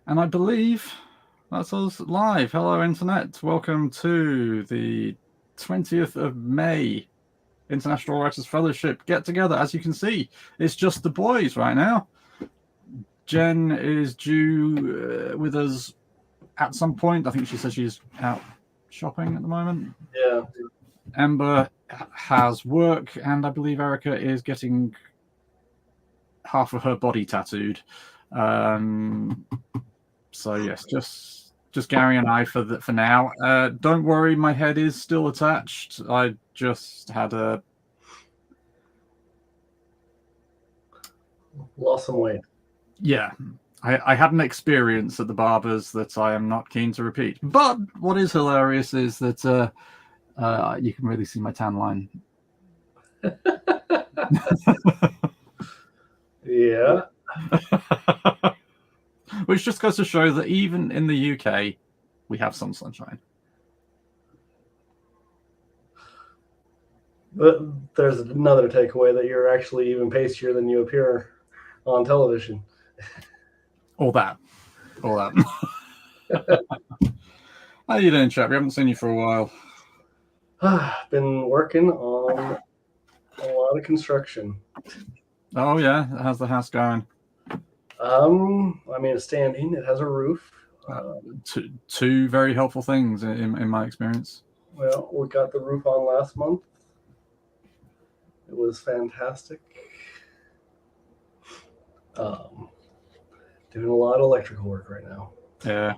And I believe that's us live. Hello, Internet. Welcome to the 20th of May International Writers Fellowship get together. As you can see, it's just the boys right now. Jen is due with us at some point. I think she says she's out shopping at the moment. Yeah. Ember has work, and I believe Erica is getting half of her body tattooed. So yes, just Gary and I for now. Don't worry, my head is still attached. I just had lost some weight. Yeah, I had an experience at the barber's that I am not keen to repeat. But what is hilarious is that you can really see my tan line. Yeah. Which just goes to show that even in the UK, we have some sunshine. But there's another takeaway that you're actually even pastier than you appear on television. All that. How you doing, chap? We haven't seen you for a while. Been working on a lot of construction. Oh yeah, how's the house going? I mean, it's standing. It has a roof. Two very helpful things in my experience. Well, we got the roof on last month. It was fantastic. Doing a lot of electrical work right now. Yeah.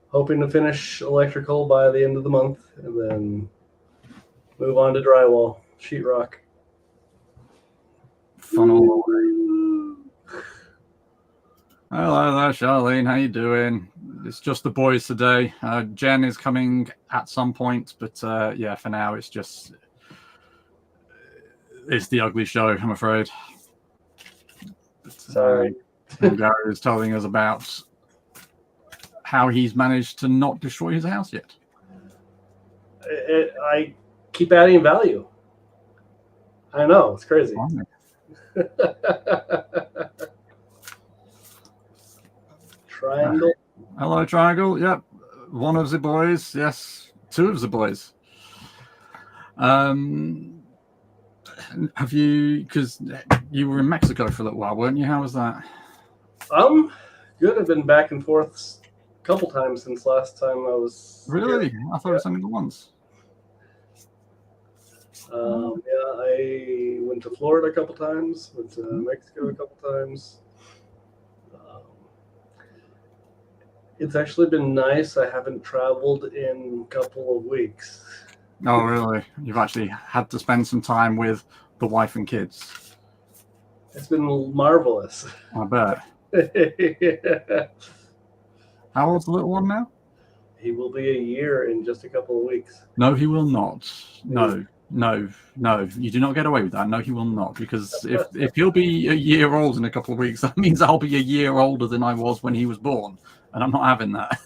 Hoping to finish electrical by the end of the month and then move on to drywall, sheetrock. Fun all the way. Hello there, Charlene. How you doing? It's just the boys today. Jen is coming at some point, but yeah, for now it's the ugly show, I'm afraid. But, sorry. Gary is telling us about how he's managed to not destroy his house yet. I keep adding value. I know, it's crazy. Triangle. Hello, Triangle. Yep. One of the boys. Yes. Two of the boys. Have you, because you were in Mexico for a little while, weren't you? How was that? Good. I've been back and forth a couple times since last time I was. Really? Here. I thought it was only the once. Yeah, I went to Florida a couple times, went to Mexico a couple times. It's actually been nice. I haven't traveled in a couple of weeks. Oh, really? You've actually had to spend some time with the wife and kids. It's been marvelous. I bet. Yeah. How old's the little one now? He will be a year in just a couple of weeks. No, he will not. No. You do not get away with that. No, he will not. Because if he'll be a year old in a couple of weeks, that means I'll be a year older than I was when he was born. And I'm not having that.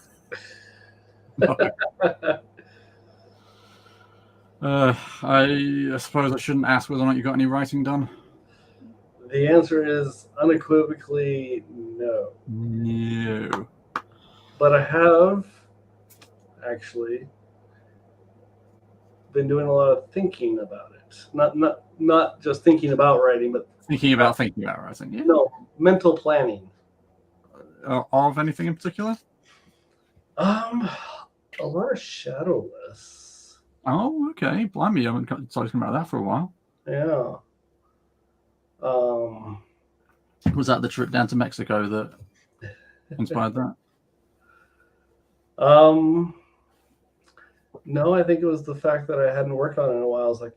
No. I suppose I shouldn't ask whether or not you got any writing done. The answer is unequivocally no. No. But I have actually been doing a lot of thinking about it. Not just thinking about writing, but thinking about writing. Yeah. No, mental planning. Of anything in particular? A lot of Shadowless. Oh, okay. Blimey, I haven't talking about that for a while. Yeah. Was that the trip down to Mexico that inspired that? No, I think it was the fact that I hadn't worked on it in a while. I was like,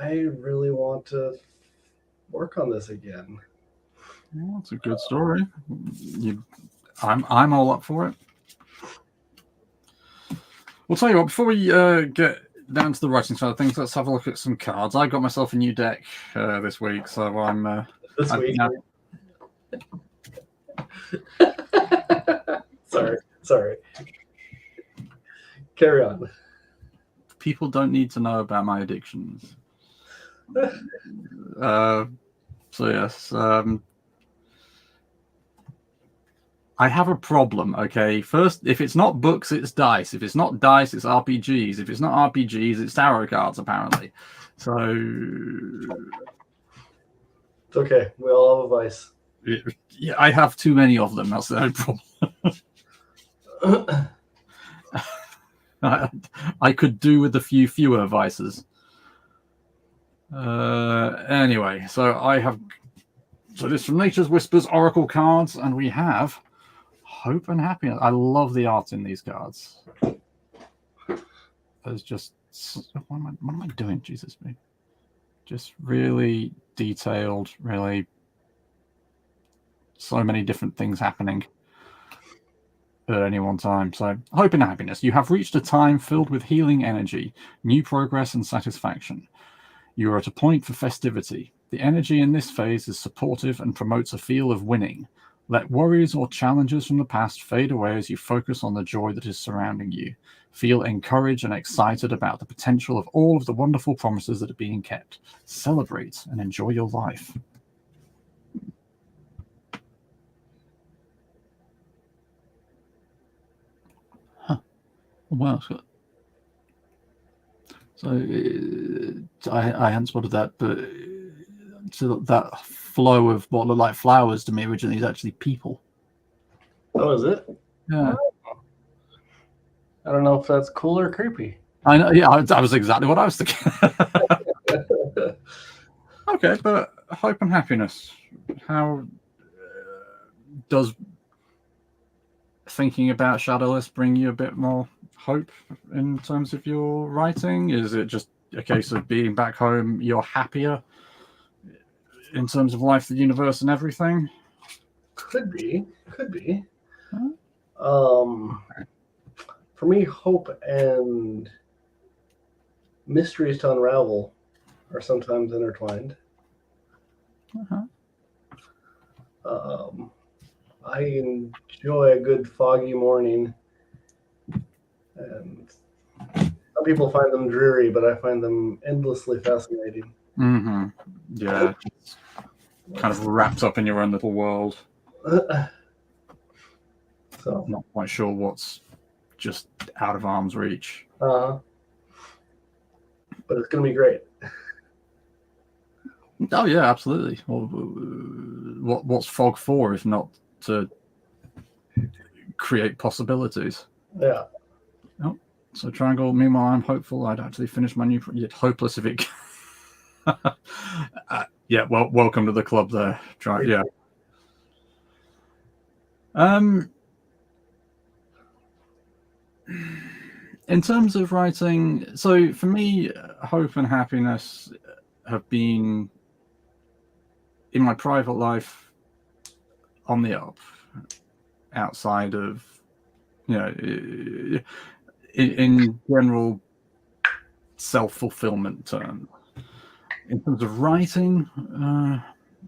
I really want to work on this again. Well, that's a good story. I'm all up for it. We'll tell you what, before we get down to the writing side of things, let's have a look at some cards. I got myself a new deck this week, so I'm... this week? Sorry. Carry on. People don't need to know about my addictions. So yes, I have a problem, okay? First, if it's not books, it's dice. If it's not dice, it's RPGs. If it's not RPGs, it's tarot cards, apparently. So... It's okay. We all have a vice. Yeah, I have too many of them. That's the only problem. I could do with a few fewer vices. Anyway, so I have... So this is from Nature's Whispers Oracle cards, and we have Hope and Happiness. I love the art in these cards. There's just... What am I doing? Jesus me. Just really detailed, really... So many different things happening at any one time. So, Hope and Happiness. You have reached a time filled with healing energy, new progress and satisfaction. You are at a point for festivity. The energy in this phase is supportive and promotes a feel of winning. Let worries or challenges from the past fade away as you focus on the joy that is surrounding you. Feel encouraged and excited about the potential of all of the wonderful promises that are being kept. Celebrate and enjoy your life. Wow. So I hadn't spotted that, but so that flow of what looked like flowers to me originally is actually people. Oh, is it? Yeah. I don't know if that's cool or creepy. I know. Yeah, that was exactly what I was thinking. Okay, but Hope and Happiness. How does thinking about Shadowless bring you a bit more hope in terms of your writing? Is it just a case of being back home, you're happier in terms of life, the universe, and everything? Could be. Huh? For me, hope and mysteries to unravel are sometimes intertwined. Uh-huh. I enjoy a good foggy morning, and some people find them dreary, but I find them endlessly fascinating. Mm-hmm. Yeah, kind of wrapped up in your own little world. So, not quite sure what's just out of arm's reach. but it's going to be great. Oh yeah, absolutely. Well, what's fog for if not to create possibilities? Yeah. Oh, so Triangle. Meanwhile, I'm hopeful I'd actually finish my new. Yet hopeless if it. Yeah. Well, welcome to the club there. Try. Yeah. In terms of writing, so for me, Hope and Happiness have been in my private life on the up, outside of, in general self-fulfillment terms. In terms of writing,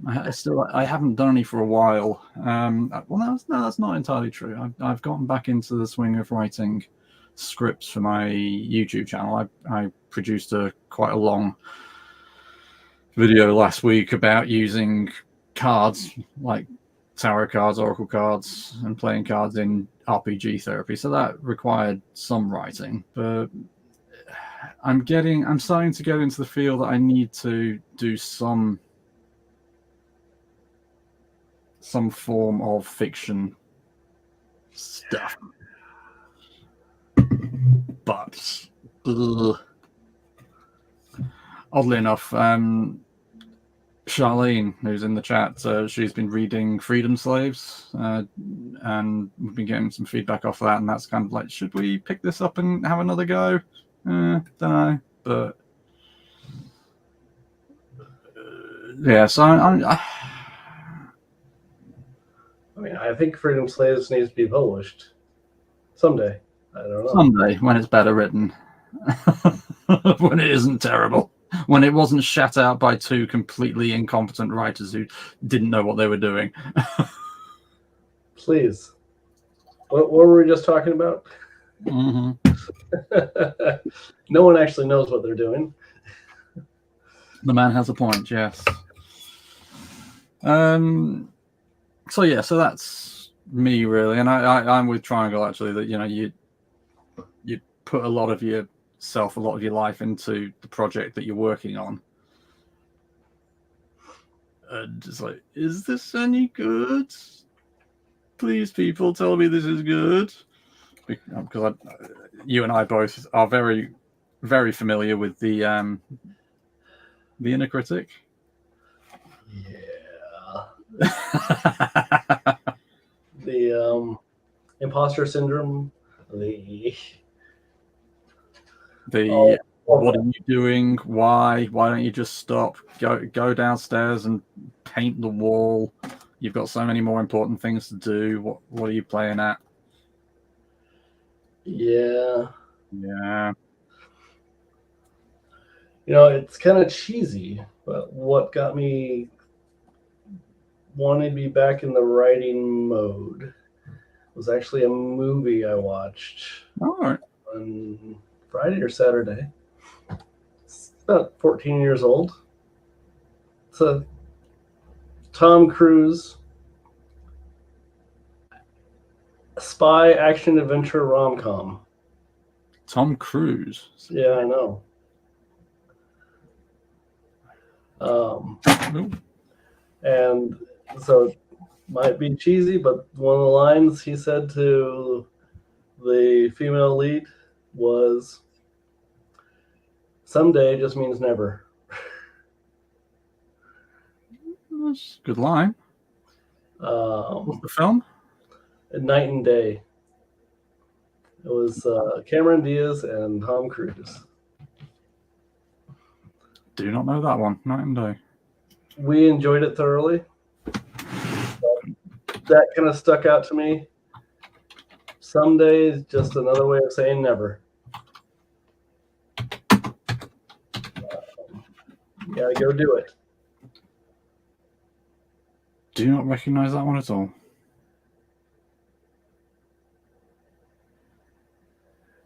I haven't done any for a while. Well, no, that's not entirely true. I've gotten back into the swing of writing scripts for my YouTube channel. I produced quite a long video last week about using cards like tarot cards, oracle cards, and playing cards in RPG therapy. So that required some writing, but I'm starting to get into the feel that I need to do some form of fiction stuff. But oddly enough, Charlene, who's in the chat, she's been reading Freedom Slaves, and we've been getting some feedback off that, and that's kind of like, should we pick this up and have another go? Don't know, but yeah. So I think Freedom Slaves needs to be published someday. I don't know. Someday, when it's better written, when it isn't terrible, when it wasn't shat out by two completely incompetent writers who didn't know what they were doing. Please. What were we just talking about? Mm-hmm. No one actually knows what they're doing. The man has a point, yes. So that's me really, and I'm with Triangle actually. That you put a lot of yourself, a lot of your life into the project that you're working on, and it's like, is this any good? Please, people, tell me this is good, because you and I both are very, very familiar with the Inner Critic. Yeah. The imposter syndrome. What are you doing? Why don't you just stop? Go downstairs and paint the wall. You've got so many more important things to do. What are you playing at? Yeah. Yeah. It's kind of cheesy, but what got me wanting to be back in the writing mode was actually a movie I watched on Friday or Saturday. It's about 14 years old. It's a Tom Cruise spy action adventure rom-com. Tom Cruise. Yeah, I know. And so it might be cheesy, but one of the lines he said to the female lead was, "Someday just means never." That's a good line. What's the film? Night and Day. It was Cameron Diaz and Tom Cruise. Do not know that one. Night and Day. We enjoyed it thoroughly. That kind of stuck out to me. Someday is just another way of saying never. You gotta go do it. Do not recognize that one at all.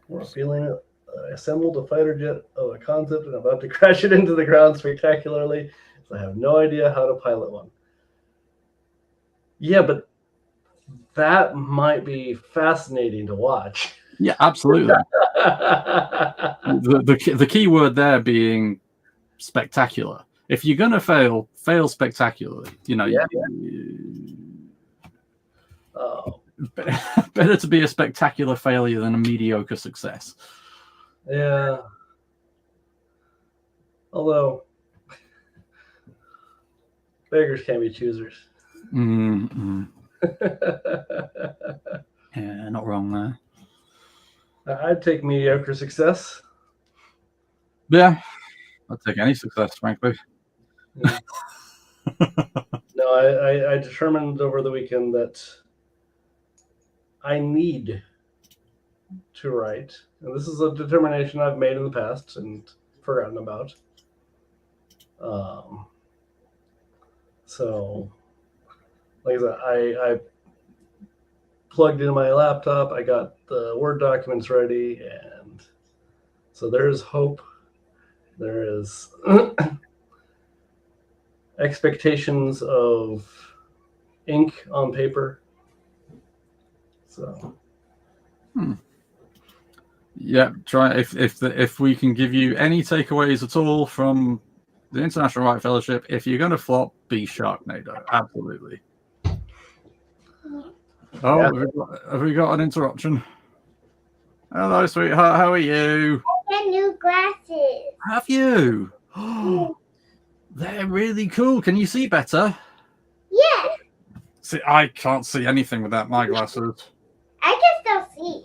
We're feeling it. I assembled a fighter jet of a concept and about to crash it into the ground spectacularly. So I have no idea how to pilot one. Yeah, but that might be fascinating to watch. Yeah, absolutely. the key word there being spectacular. If you're gonna fail spectacularly. Better to be a spectacular failure than a mediocre success. Yeah. Although beggars can't be choosers. Mm-hmm. Yeah, not wrong there. I'd take mediocre success. Yeah, I'd take any success, frankly. Yeah. No, I determined over the weekend that I need to write. And this is a determination I've made in the past and forgotten about. So, like I said, I plugged in my laptop. I got the Word documents ready, and so there is hope. There is expectations of ink on paper. So, yeah, try if we can give you any takeaways at all from the International Write Fellowship. If you're going to flop, be Sharknado. Absolutely. Oh, yeah. Have we got an interruption? Hello, sweetheart. How are you? I got new glasses. Have you? Oh, they're really cool. Can you see better? Yeah. See, I can't see anything without my glasses. I can still see.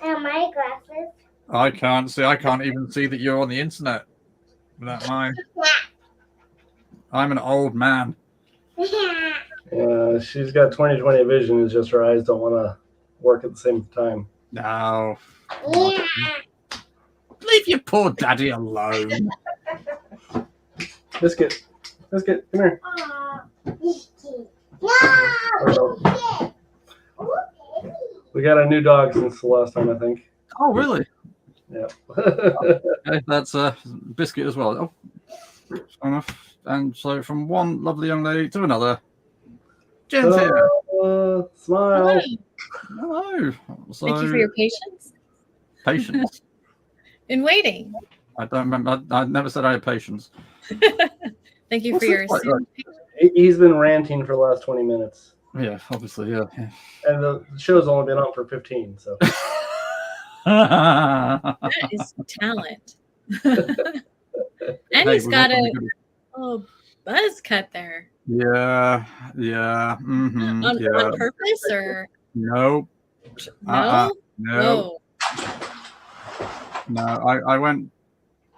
My glasses. I can't see. I can't even see that you're on the internet without mine. I'm an old man. She's got 20/20 vision. It's just her eyes don't want to work at the same time. No. Yeah. Leave your poor daddy alone. Biscuit, come here. Biscuit. No. We got a new dog since the last time, I think. Oh, really? Yeah. Okay, that's Biscuit as well. Oh, fair enough. And so from one lovely young lady to another. Jen's here. Smile. Hello. So, Thank you for your patience patience. in waiting. I don't remember. I never said I had patience. Thank you What's for your this like, assumed He's been ranting for the last 20 minutes. Yeah, obviously, yeah. And the show's only been on for 15, so. That is talent. And Hey, he's we've got got a little buzz cut there. Yeah. On purpose or Nope. no? No. Whoa. No. I went.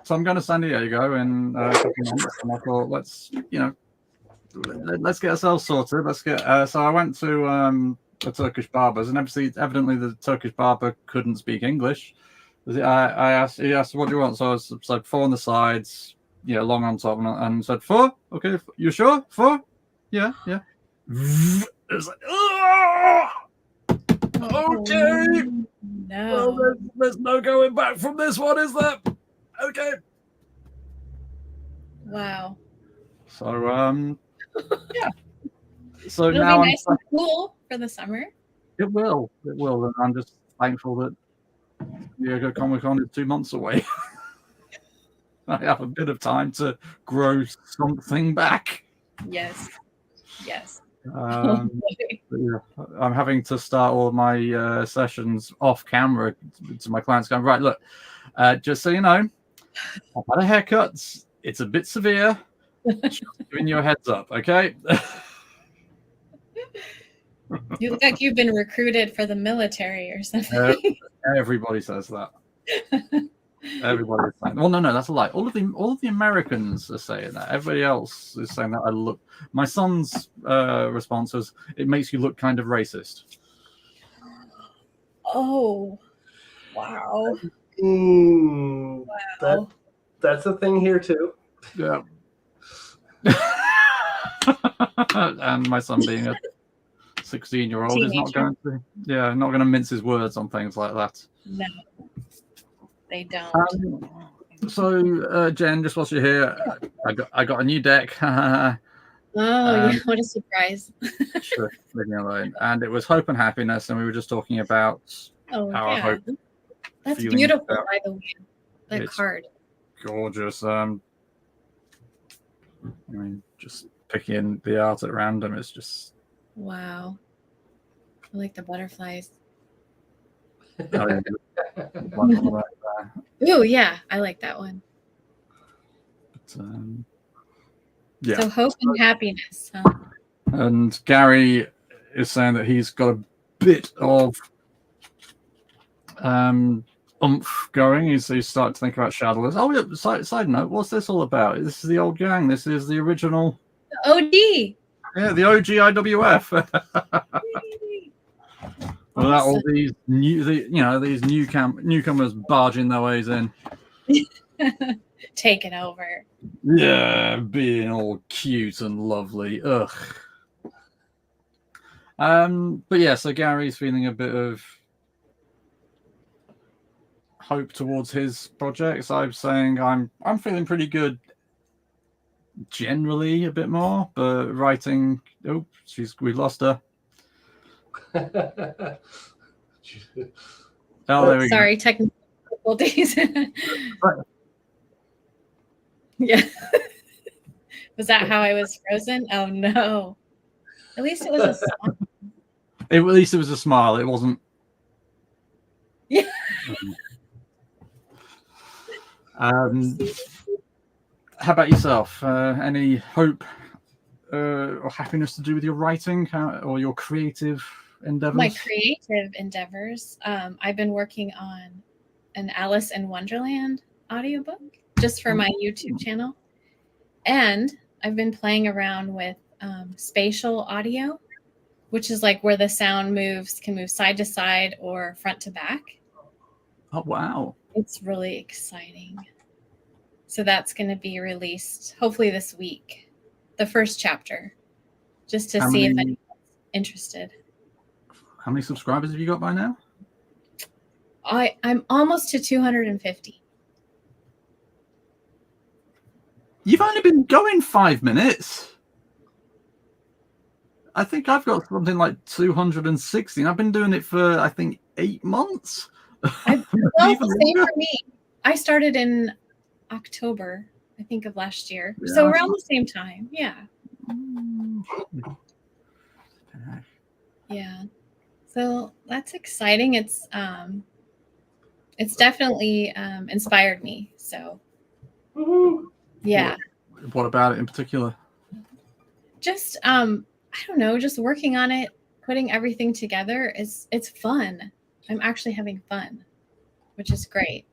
So I'm going to San Diego in a couple of months, and I thought, let's get ourselves sorted. Let's get. So I went to a Turkish barber's, and evidently the Turkish barber couldn't speak English. He asked, what do you want? So I was like, 4 on the sides, long on top, and said 4. Okay, you sure? 4? Yeah. It's like, okay. No. Well, there's no going back from this one, is there? Okay. Wow. So yeah. So It'll now be nice and cool for the summer. It will, and I'm just thankful that Diego Comic Con is 2 months away. I have a bit of time to grow something back. Yes. Yeah, I'm having to start all my sessions off camera to my clients going, right, look, just so you know, I've had a haircut. It's a bit severe. Just giving you a heads up, okay? You look like you've been recruited for the military or something. Everybody says that. Everybody's saying, well, no, that's a lie. All of the Americans are saying that. Everybody else is saying that I look. My son's response was, "It makes you look kind of racist." Oh, wow. Wow. That's a thing here too. Yeah. And my son being a 16-year-old is not going to mince his words on things like that. No, they don't. So Jen, just whilst you're here, I got a new deck. Yeah, what a surprise. Sure, leave me alone. And it was Hope and Happiness, and we were just talking about our hope. That's beautiful, by the way. That card. Gorgeous. I mean, just picking the art at random is just wow. I like the butterflies. Ooh, yeah, I like that one. But, yeah. So hope and happiness, huh? And Gary is saying that he's got a bit of oomph going. He's starting to think about Shadowless. Oh, yeah, side note, what's this all about? This is the old gang. This is the original OD. Yeah, the OG IWF. Without all these these newcomers barging their ways in. Taking over. Yeah, being all cute and lovely. Ugh. But yeah, so Gary's feeling a bit of hope towards his projects. I'm saying I'm feeling pretty good generally, a bit more, but writing. Oh, we lost her. There we Sorry, technical difficulties. Yeah. Was that how I was frozen? Oh no. At least it was a smile. At least it was a smile. It wasn't. Yeah. How about yourself? Any hope or happiness to do with your writing or your creative endeavors? My creative endeavors. I've been working on an Alice in Wonderland audiobook just for my YouTube channel. And I've been playing around with spatial audio, which is like where the sound can move side to side or front to back. Oh, wow. It's really exciting. So that's going to be released hopefully this week, the first chapter, just to see if anyone's interested. How many subscribers have you got by now? I'm almost to 250. You've only been going 5 minutes. I think I've got something like 260. I've been doing it for, I think, 8 months. Well, Even the same longer. for me. I started in October, I think, of last year. So Yeah. around the same time. Yeah. Yeah. So that's exciting. It's definitely inspired me. So Woohoo. yeah. What about it in particular? Just I don't know, just working on it, putting everything together it's fun. I'm actually having fun, which is great.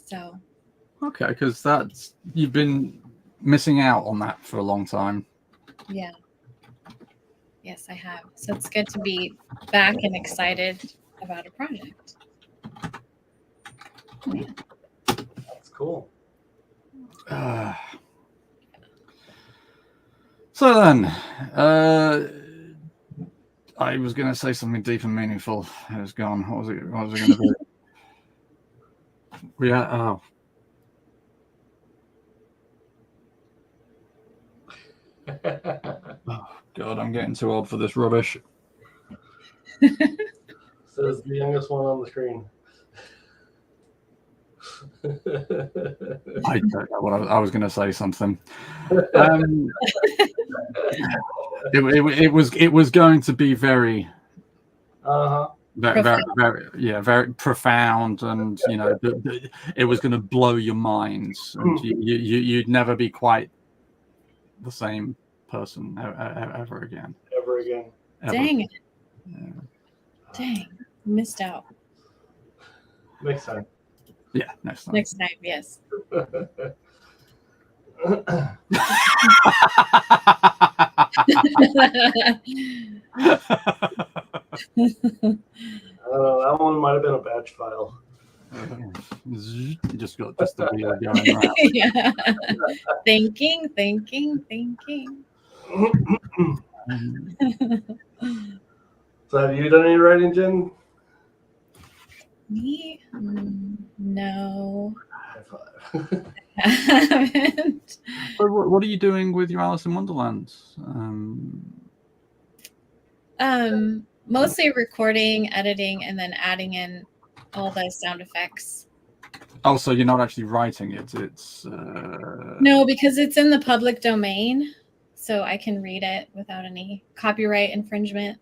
So Okay, because you've been missing out on that for a long time. yeah. Yes, I have. So it's good to be back and excited about a project. Yeah. That's cool. So then, I was going to say something deep and meaningful. It was gone. What was it going to be? Oh. Oh, God, I'm getting too old for this rubbish. Says the youngest one on the screen. I don't know what I was going to say something. It was going to be very, very profound, and it was going to blow your minds, and you'd never be quite the same person ever again. Ever again. Ever. Dang it. Yeah. Dang. Missed out. Next time. Yeah, next time. Next time, yes. I don't know. That one might have been a batch file. You just got just the wheel going around. Yeah. Thinking. So have you done any writing, Jen? Me? No. High five. I haven't. What are you doing with your Alice in Wonderland? Mostly recording, editing, and then adding in all the sound effects. Oh, so you're not actually writing it? It's No, because it's in the public domain, so I can read it without any copyright infringement,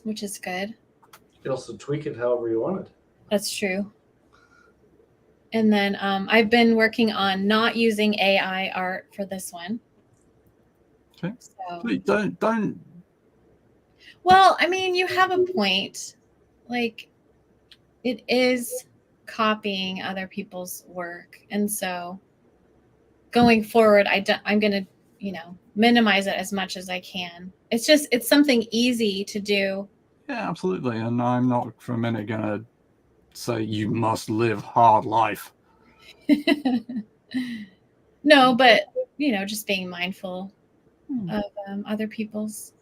which is good. You can also tweak it however you want it. That's true. And then I've been working on not using AI art for this one. Okay. So, please don't. well, I mean, you have a point. Like, it is copying other people's work, and so going forward, I'm going to, minimize it as much as I can. It's something easy to do. Yeah, absolutely. And I'm not for a minute going to say you must live hard life. No, but just being mindful of other people's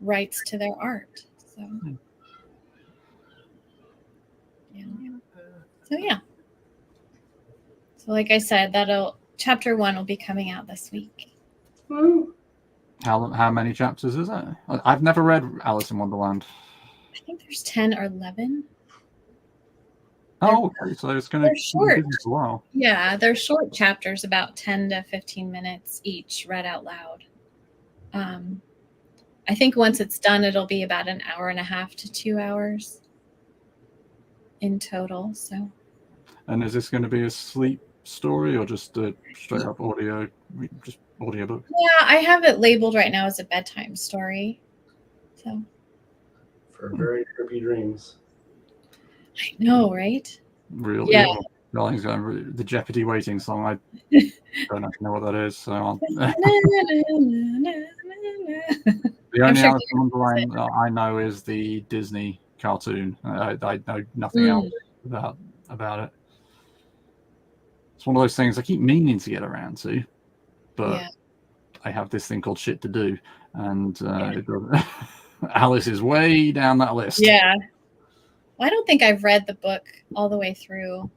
rights to their art. So yeah. So like I said, chapter 1 will be coming out this week. How many chapters is it? I've never read Alice in Wonderland. I think there's 10 or 11. Oh, okay. So it's going to be short. A while. Yeah, they're short chapters, about 10 to 15 minutes each, read out loud. I think once it's done, it'll be about an hour and a half to 2 hours in total. So. And is this going to be a sleep story or just a straight up audiobook? Yeah, I have it labeled right now as a bedtime story. So. For very trippy dreams. I know, right? Really? Yeah. Darling's going the Jeopardy waiting song. I don't actually know what that is. So the only Alice in Wonderland I know is the Disney cartoon. I know nothing else about it. It's one of those things I keep meaning to get around to, but I have this thing called shit to do, and it doesn't. Alice is way down that list. Yeah. Well, I don't think I've read the book all the way through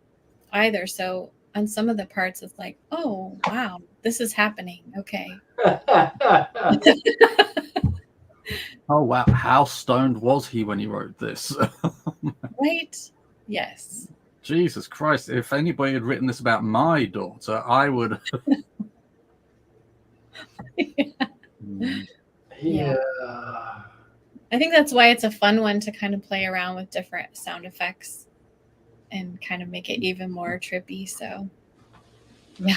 either. So on some of the parts, it's like, oh, wow, this is happening. Okay. Oh wow, how stoned was he when he wrote this? Right? Yes. Jesus Christ! If anybody had written this about my daughter, I would. Yeah. I think that's why it's a fun one to kind of play around with different sound effects and kind of make it even more trippy. So, yeah.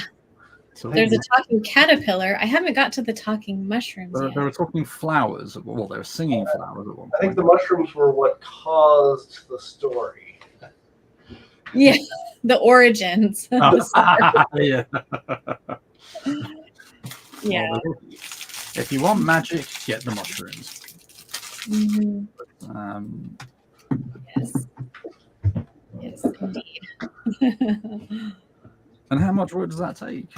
So There's a talking caterpillar. I haven't got to the talking mushrooms they yet. were talking flowers. Well, they were singing flowers at one I think point. the mushrooms were what caused the story. Yeah, the origins. of the story. Yeah. Yeah. Well, if you want magic, get the mushrooms. Mhm. Um, Yes. Yes, indeed. and how much work does that take?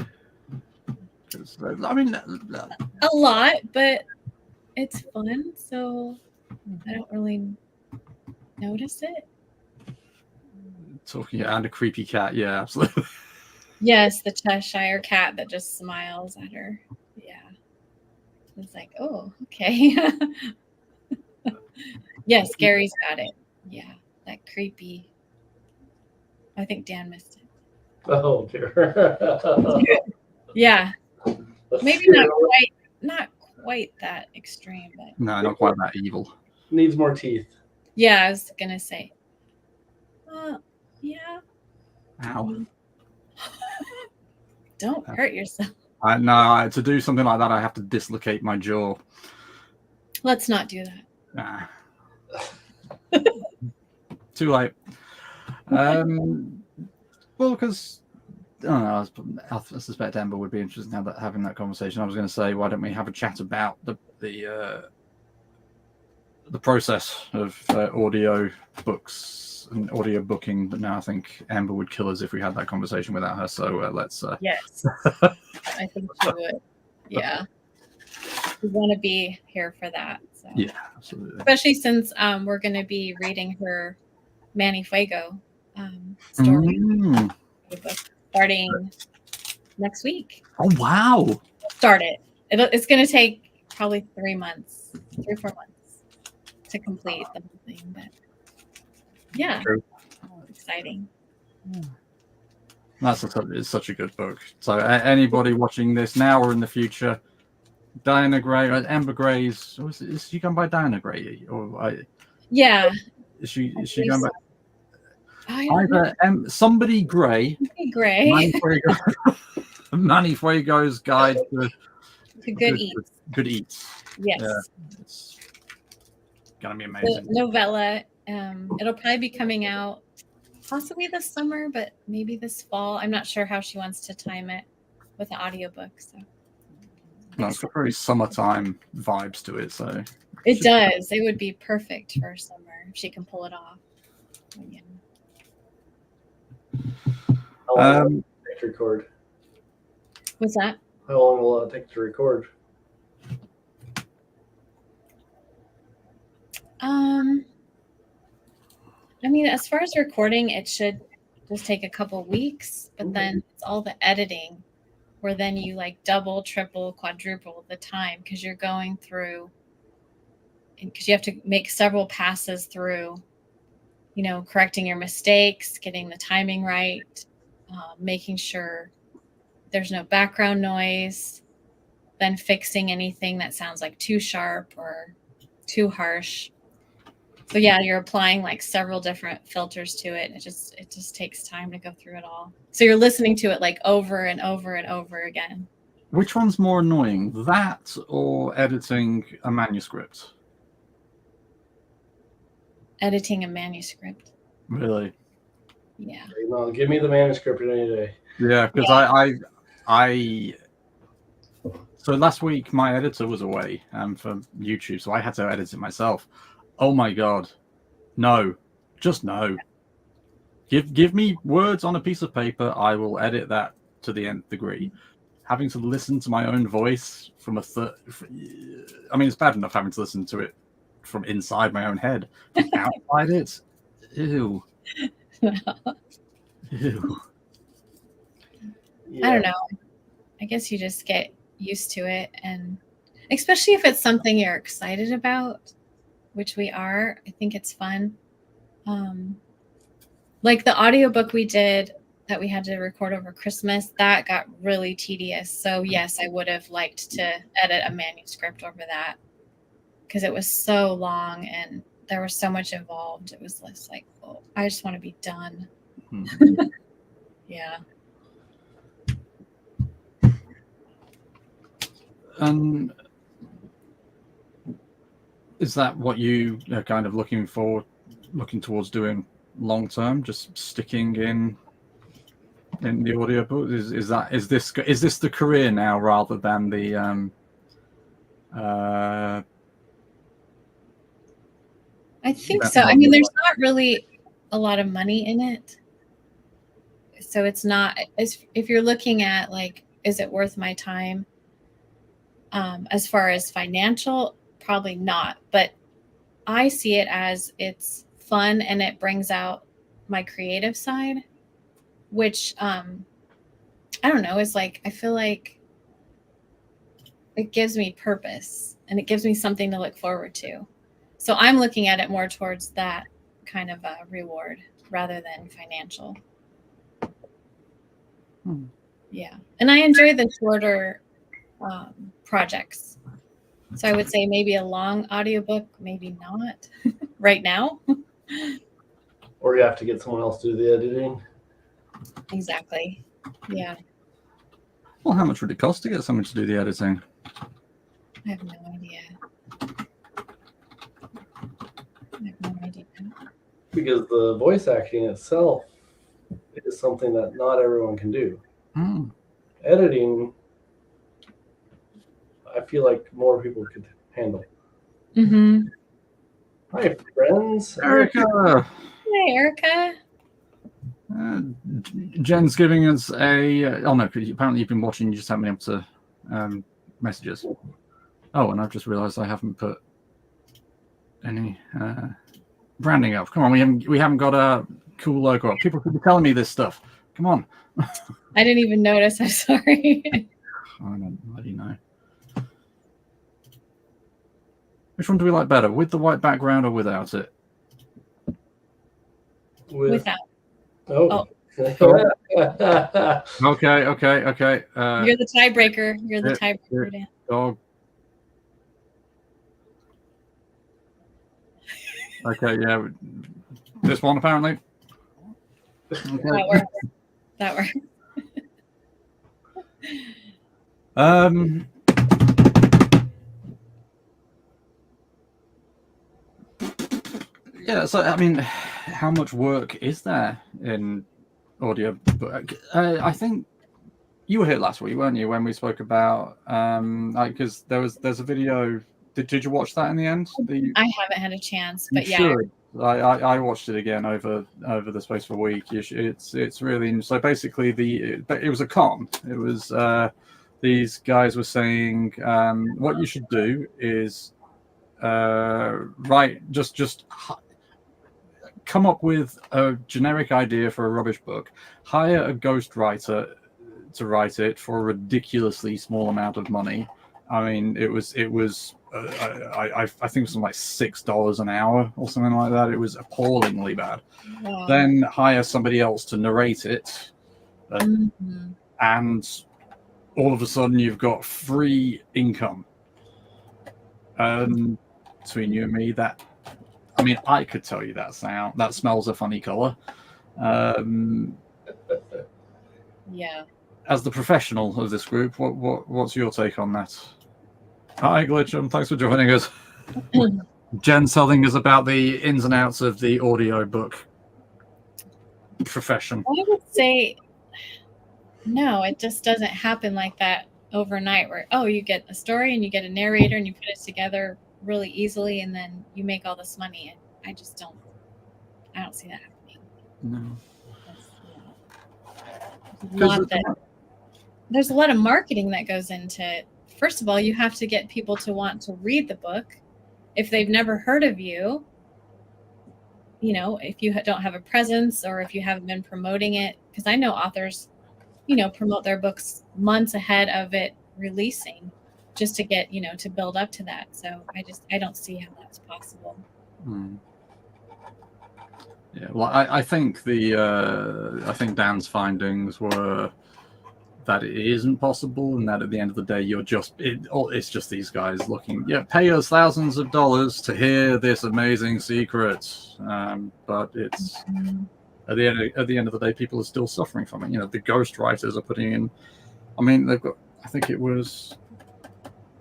'Cause, I mean, A lot, but it's fun, so I don't really notice it. talking and a creepy cat. Yeah, absolutely. Yes, the Cheshire cat that just smiles at her. Yeah. It's like, oh, okay. Yes, Gary's got it. Yeah, that creepy. I think Dan missed it. Oh dear. Yeah, That's maybe scary. not quite that extreme, but No, not quite that evil. Needs more teeth. yeah, I was gonna say. Yeah. Ow. Don't hurt yourself. To do something like that, I have to dislocate my jaw. Let's not do that. Nah. Too late. Well, because I don't know, I suspect Amber would be interested in having that conversation. I was going to say, why don't we have a chat about the process of audio books and audio booking? But now I think Amber would kill us if we had that conversation without her. So let's. Yes, I think she would. Yeah, we want to be here for that. So. Yeah, absolutely. Especially since we're going to be reading her Manny Fuego story book starting next week. Oh wow! Start it. It's going to take probably 3 months, 3 or 4 months to complete the whole thing. But yeah, True. Exciting. It's such a good book. So anybody watching this now or in the future, Diana Gray, Amber Gray's, is she going by Diana Gray or Yeah. is she going by either somebody Gray? Gray. Manny Fuego's Guide to Good Eats. Good Eats. Yes. Yeah, it's gonna be amazing. The novella. It'll probably be coming out possibly this summer, but maybe this fall. I'm not sure how she wants to time it with the audiobook. So No, it's got very summertime vibes to it. So it does. It would be perfect for summer if she can pull it off. Yeah. How long will it take to record? What's that? How long will it take to record? I mean, as far as recording, it should just take a couple weeks, but then it's all the editing where then you like double, triple, quadruple the time because you're going through and because you have to make several passes through, correcting your mistakes, getting the timing right, making sure there's no background noise, then fixing anything that sounds like too sharp or too harsh. So yeah, you're applying like several different filters to it. It just takes time to go through it all. So you're listening to it like over and over and over again. which one's more annoying, that or editing a manuscript? Editing a manuscript. Really? Yeah. No, give me the manuscript any day. Yeah, because I so last week my editor was away for YouTube, so I had to edit it myself. Oh my god, no, just no. Give me words on a piece of paper, I will edit that to the nth degree. Having to listen to my own voice from I mean, it's bad enough having to listen to it from inside my own head. Outside it, ew. Ew. Yeah. I don't know. I guess you just get used to it, and especially if it's something you're excited about, which we are. I think it's fun. Like the audiobook we did that we had to record over Christmas, that got really tedious. So yes, I would have liked to edit a manuscript over that because it was so long and there was so much involved. It was less like, oh, I just want to be done. Yeah. And is that what you are kind of looking towards doing long term? Just sticking in the audiobook? Is this the career now rather than the I think so. I mean, there's not really a lot of money in it. So it's not, if you're looking at like, is it worth my time? As far as financial, probably not. But I see it as it's fun and it brings out my creative side, which I don't know, is like, I feel like it gives me purpose and it gives me something to look forward to. So I'm looking at it more towards that kind of a reward rather than financial. Yeah. And I enjoy the shorter projects. So I would say maybe a long audiobook, maybe not right now. Or you have to get someone else to do the editing. Exactly. Yeah. Well, how much would it cost to get someone to do the editing? I have no idea. Because the voice acting itself is something that not everyone can do. Editing, I feel like more people could handle. Mm-hmm. Hi, friends. Erica! Hey, Erica. Jen's giving us a... oh, no, apparently you've been watching, you just haven't been able to messages. Oh, and I've just realised I haven't put any branding up. Come on, we haven't got a cool logo up. People could be telling me this stuff. Come on. I didn't even notice. I'm sorry. I don't bloody know. Which one do we like better, with the white background or without it? Without. Oh. Okay. You're the tiebreaker. You're the tiebreaker, Dan. Dog. Okay, yeah. This one apparently. Okay. That works. Yeah, so I mean, how much work is there in audio book? I think you were here last week, weren't you, when we spoke about because there's a video. Did you watch that in the end? I haven't had a chance, but yeah. Sure. I watched it again over the space of a week. It's really, so basically it was a con. It was these guys were saying what you should do is just come up with a generic idea for a rubbish book, hire a ghostwriter to write it for a ridiculously small amount of money. I mean, it was I think it was something like $6 an hour or something like that. It was appallingly bad. Wow. Then hire somebody else to narrate it, and all of a sudden you've got free income. Between you and me, I could tell you that smells a funny color. Yeah. As the professional of this group, what's your take on that? Hi, Glitchum. Thanks for joining us. Jen's telling us about the ins and outs of the audiobook profession. I would say no, it just doesn't happen like that overnight where, you get a story and you get a narrator and you put it together really easily and then you make all this money. And I don't see that happening. No. There's a lot of marketing that goes into it. First of all, you have to get people to want to read the book. If they've never heard of you, if you don't have a presence or if you haven't been promoting it, because I know authors promote their books months ahead of it releasing, just to get, to build up to that. So I don't see how that's possible. Yeah, well, I think I think Dan's findings were that it isn't possible, and that at the end of the day, it's just these guys looking, pay us thousands of dollars to hear this amazing secret, but it's at the end of the day, people are still suffering from it. The ghostwriters are putting in. I mean, they've got. I think it was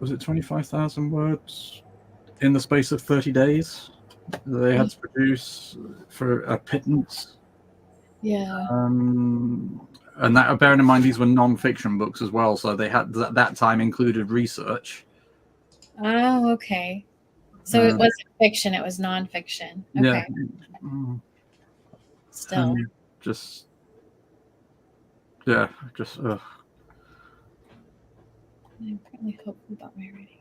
it 25,000 words in the space of 30 days they had to produce for a pittance. Yeah. And that, bearing in mind, these were non-fiction books as well, so they had that time included research. Oh, okay. So it wasn't fiction; it was non-fiction. Okay. Yeah. Still. Just. I'm pretty hopeful about my writing.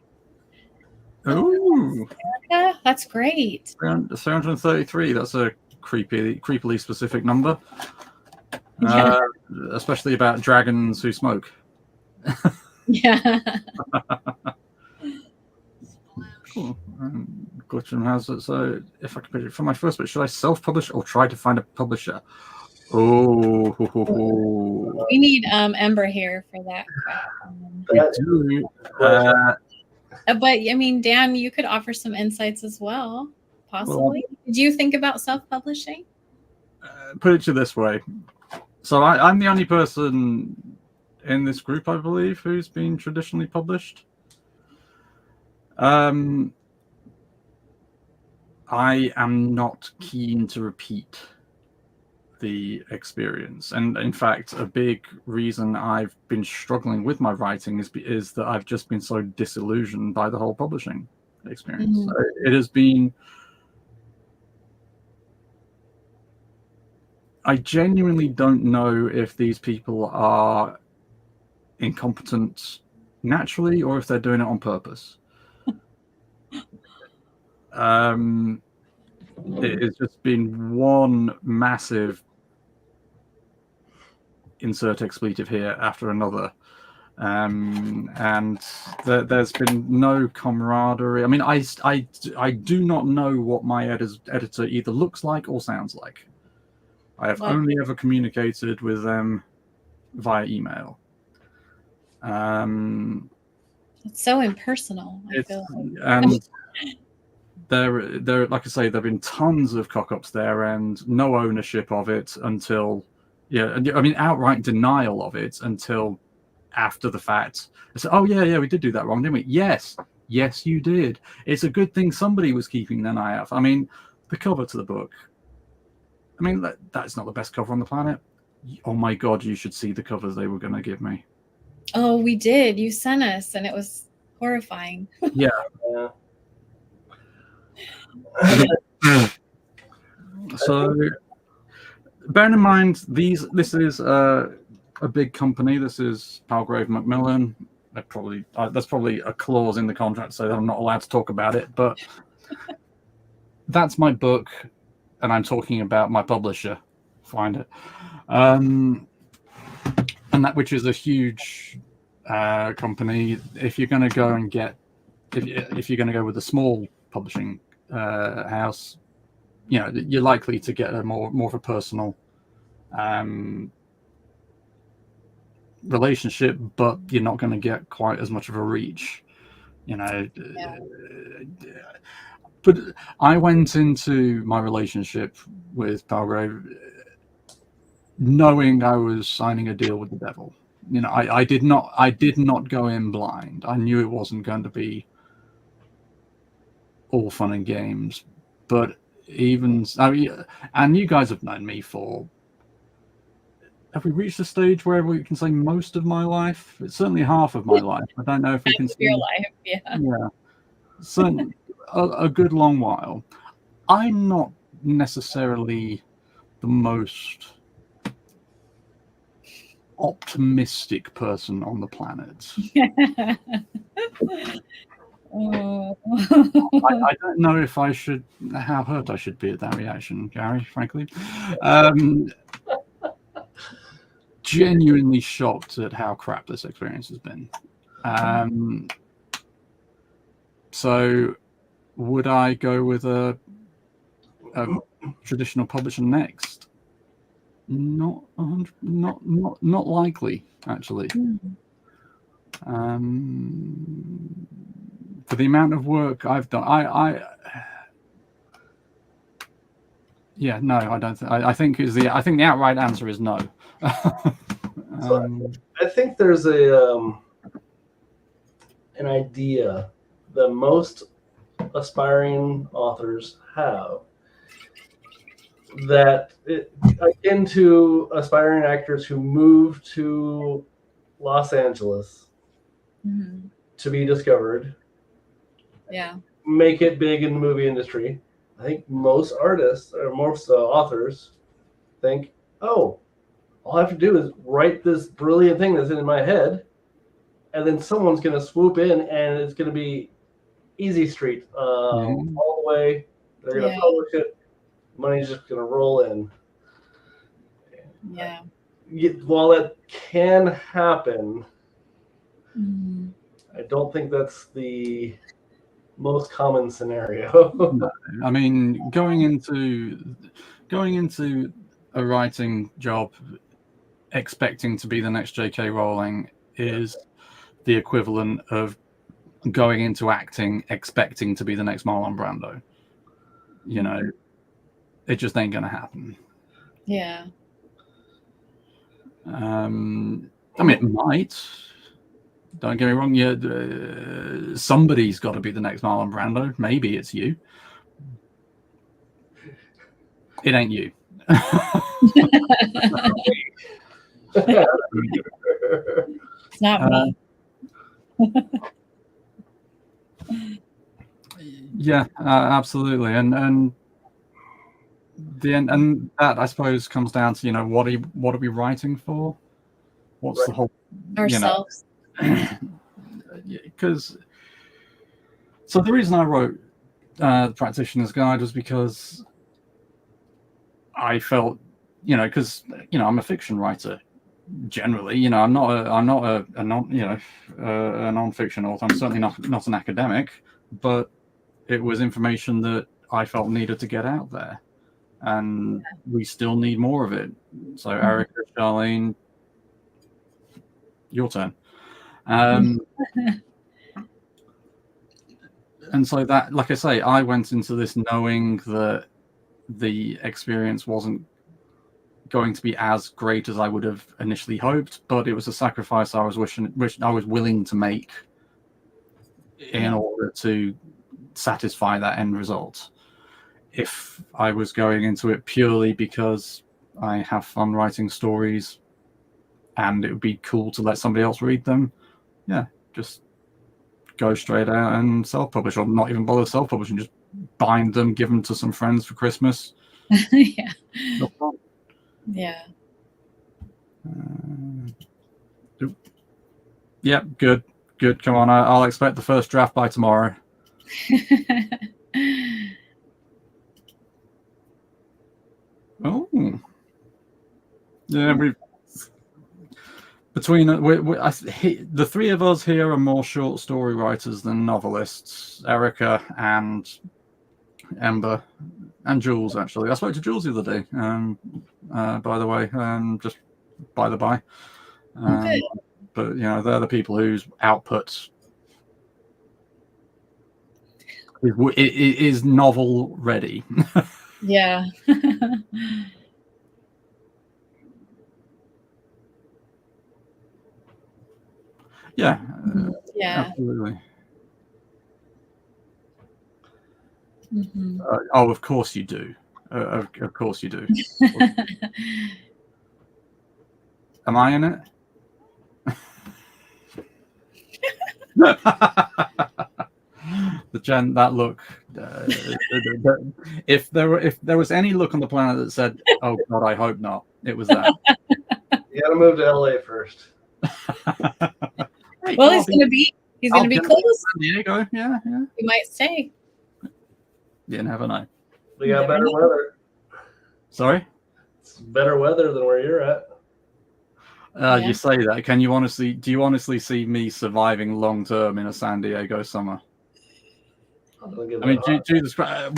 Ooh. Erica, that's great. 333. That's a creepily specific number. Yeah. Especially about dragons who smoke. Yeah. Cool. Glitcham has it. So, if I could put it for my first bit, should I self-publish or try to find a publisher? Oh. We need Ember here for that question. But I mean, Dan, you could offer some insights as well, possibly. Did you think about self-publishing? Put it to you this way. So I'm the only person in this group, I believe, who's been traditionally published. I am not keen to repeat the experience, and in fact, a big reason I've been struggling with my writing is that I've just been so disillusioned by the whole publishing experience. It has been. I genuinely don't know if these people are incompetent naturally or if they're doing it on purpose. It has just been one massive insert expletive here after another. And there's been no camaraderie. I mean, I do not know what my editor either looks like or sounds like. I have only ever communicated with them via email. It's so impersonal. I feel like. And there, like I say, there've been tons of cock-ups there, and no ownership of it until, I mean, outright denial of it until after the fact. I said, "Oh yeah, we did do that wrong, didn't we?" Yes, you did. It's a good thing somebody was keeping an eye out. I mean, the cover to the book. I mean, that's not the best cover on the planet. Oh my God, you should see the covers they were going to give me. Oh, we did. You sent us, and it was horrifying. Yeah. So, bearing in mind, this is a big company. This is Palgrave Macmillan. There's probably a clause in the contract so that I'm not allowed to talk about it, but that's my book. And I'm talking about my publisher, find it, and that, which is a huge company. If you're going to go and if you're going to go with a small publishing house, you're likely to get a more of a personal relationship, but you're not going to get quite as much of a reach. But I went into my relationship with Palgrave knowing I was signing a deal with the devil. I did not go in blind. I knew it wasn't going to be all fun and games. But and you guys have known me for. Have we reached a stage where we can say most of my life? It's certainly half of my life. I don't know if we can. Your life, yeah. Certainly. A good long while. I'm not necessarily the most optimistic person on the planet. I don't know if I should, how hurt I should be at that reaction, Gary, frankly. genuinely shocked at how crap this experience has been. So would I go with a traditional publisher next? Not likely, actually. For the amount of work I've done, I don't think. I think the outright answer is no. So I think there's an idea that most aspiring authors have that akin to aspiring actors who move to Los Angeles to be discovered, make it big in the movie industry. I think most artists or most authors think, oh, all I have to do is write this brilliant thing that's in my head, and then someone's going to swoop in, and it's going to be easy street all the way. They're going to publish it. Money's just going to roll in. Yeah. While that can happen, I don't think that's the most common scenario. No. I mean, going into a writing job expecting to be the next J.K. Rowling is the equivalent of going into acting expecting to be the next Marlon Brando. You know, it just ain't gonna happen. Yeah. I mean, it might. Don't get me wrong. Yeah, somebody's got to be the next Marlon Brando. Maybe it's you. It ain't you. It's not me. Yeah, absolutely, and that I suppose comes down to, you know, what are we writing for? What's the whole Ourselves? Because so the reason I wrote the Practitioner's Guide was because I felt, you know, because, you know, I'm a fiction writer generally. You know, I'm not a non-fiction author. I'm certainly not an academic, but it was information that I felt needed to get out there, and we still need more of it. So Erica, Charlene, your turn. And so that, like I say, I went into this knowing that the experience wasn't going to be as great as I would have initially hoped, but it was a sacrifice I was willing to make in order to satisfy that end result. If I was going into it purely because I have fun writing stories and it would be cool to let somebody else read them, just go straight out and self-publish, or not even bother self-publishing, just bind them, give them to some friends for Christmas. Yeah. No problem. Yeah. Yep, good. Come on, I'll expect the first draft by tomorrow. Oh, yeah. The three of us here are more short story writers than novelists. Erica and Ember and Jules, actually. I spoke to Jules the other day. By the way, just by the by. Good. But you know, they're the people whose output is novel ready. Yeah. Yeah. Yeah. Absolutely. Mm-hmm. Of course you do. Of course you do. Am I in it? That look. If there was any look on the planet that said, "Oh God, I hope not," it was that. You got to move to LA first. Well, he's gonna be close. San Diego, yeah. He might stay. You never know. We got better weather. Sorry? It's better weather than where you're at. Yeah. You say that. Do you honestly see me surviving long term in a San Diego summer? I mean, Jesus Christ,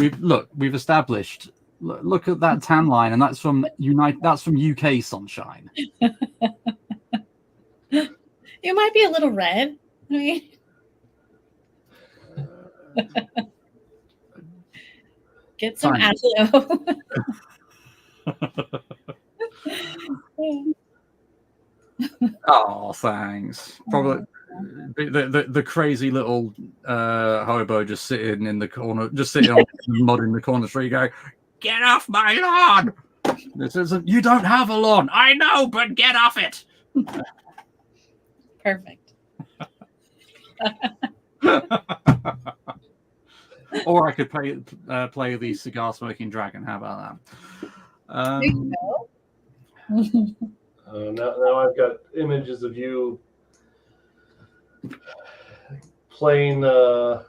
we've established. Look at that tan line, and that's from UK sunshine. You might be a little red. I mean, get some aloe. Oh, thanks. Probably the crazy little hobo just sitting in the corner, just sitting on the mud in the corner street, going, "Get off my lawn! This isn't. You don't have a lawn. I know, but get off it." Perfect. Or I could play the cigar smoking dragon. How about that? There you go. Now I've got images of you playing in the